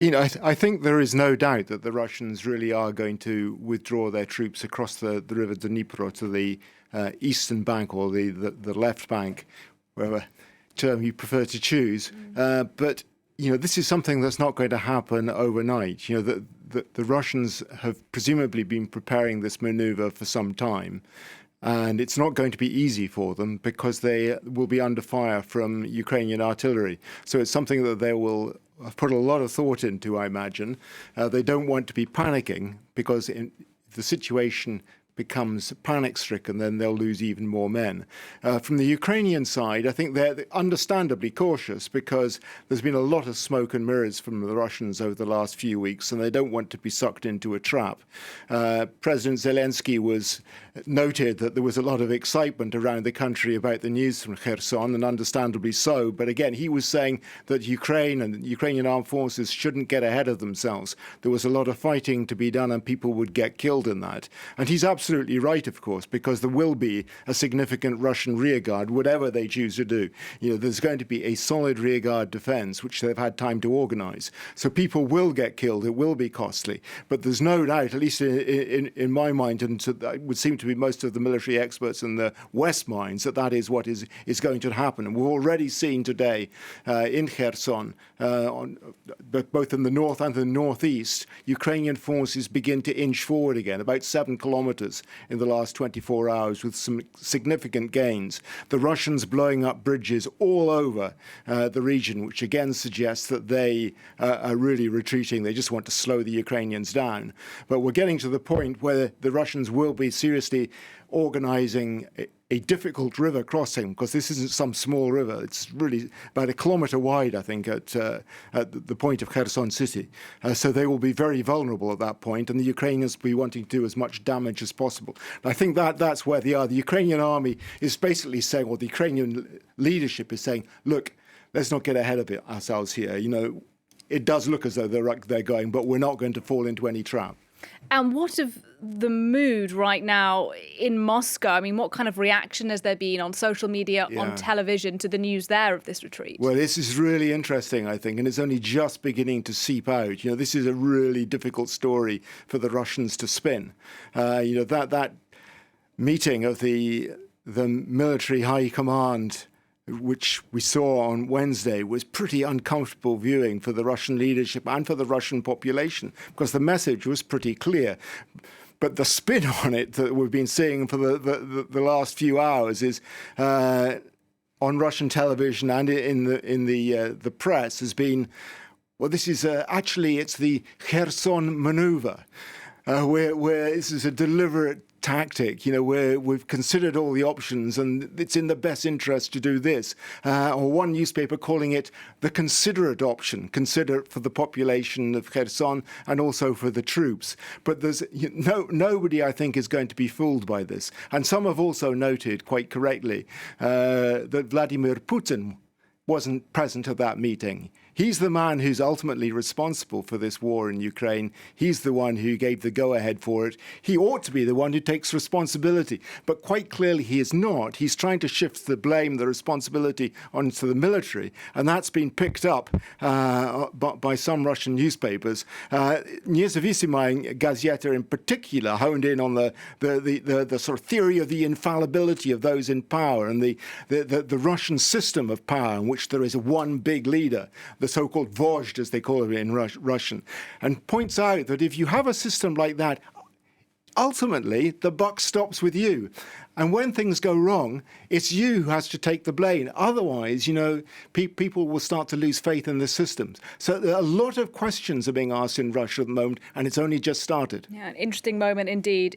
I think there is no doubt that the Russians really are going to withdraw their troops across the River Dnipro to the eastern bank or the left bank, whatever term you prefer to choose. But this is something that's not going to happen overnight. The Russians have presumably been preparing this maneuver for some time. And it's not going to be easy for them because they will be under fire from Ukrainian artillery. So it's something that they will have put a lot of thought into, I imagine. They don't want to be panicking because if the situation becomes panic-stricken, then they'll lose even more men. From the Ukrainian side, I think they're understandably cautious because there's been a lot of smoke and mirrors from the Russians over the last few weeks, and they don't want to be sucked into a trap. President Zelensky noted that there was a lot of excitement around the country about the news from Kherson, and understandably so. But again, he was saying that Ukraine and Ukrainian armed forces shouldn't get ahead of themselves. There was a lot of fighting to be done, and people would get killed in that. And he's absolutely right, of course, because there will be a significant Russian rearguard, whatever they choose to do. There's going to be a solid rearguard defense, which they've had time to organize. So people will get killed. It will be costly. But there's no doubt, at least in my mind, and it would seem to be most of the military experts in the West minds, that is what is going to happen. And we've already seen today in Kherson, both in the north and the northeast, Ukrainian forces begin to inch forward again, about 7 kilometers in the last 24 hours with some significant gains. The Russians blowing up bridges all over the region, which again suggests that they are really retreating. They just want to slow the Ukrainians down. But we're getting to the point where the Russians will be seriously organizing a difficult river crossing, because this isn't some small river. It's really about 1 kilometer wide, I think, at the point of Kherson city. So they will be very vulnerable at that point, and the Ukrainians will be wanting to do as much damage as possible. And I think that's where they are. The Ukrainian army is basically saying, or the Ukrainian leadership is saying, look, let's not get ahead of ourselves here. It does look as though they're going, but we're not going to fall into any trap. And what of the mood right now in Moscow? I mean, what kind of reaction has there been on social media, on television, to the news there of this retreat? Well, this is really interesting, I think, and it's only just beginning to seep out. This is a really difficult story for the Russians to spin. That meeting of the military high command, which we saw on Wednesday, was pretty uncomfortable viewing for the Russian leadership and for the Russian population, because the message was pretty clear. But the spin on it that we've been seeing for the last few hours is on Russian television and in the press has been, well, this is actually it's the Kherson manoeuvre, where this is a deliberate tactic, where we've considered all the options and it's in the best interest to do this. Or one newspaper calling it the considerate option, considerate for the population of Kherson and also for the troops. But there's nobody, I think, is going to be fooled by this. And some have also noted, quite correctly, that Vladimir Putin wasn't present at that meeting. He's the man who's ultimately responsible for this war in Ukraine. He's the one who gave the go-ahead for it. He ought to be the one who takes responsibility. But quite clearly he is not. He's trying to shift the blame, the responsibility onto the military. And that's been picked up by some Russian newspapers. Nezavisimaya Gazeta in particular honed in on the sort of theory of the infallibility of those in power and the Russian system of power in which there is one big leader, the so-called vozhd, as they call it in Russian, and points out that if you have a system like that, ultimately the buck stops with you. And when things go wrong, it's you who has to take the blame. Otherwise, people will start to lose faith in the systems. So a lot of questions are being asked in Russia at the moment, and it's only just started. Yeah, an interesting moment indeed.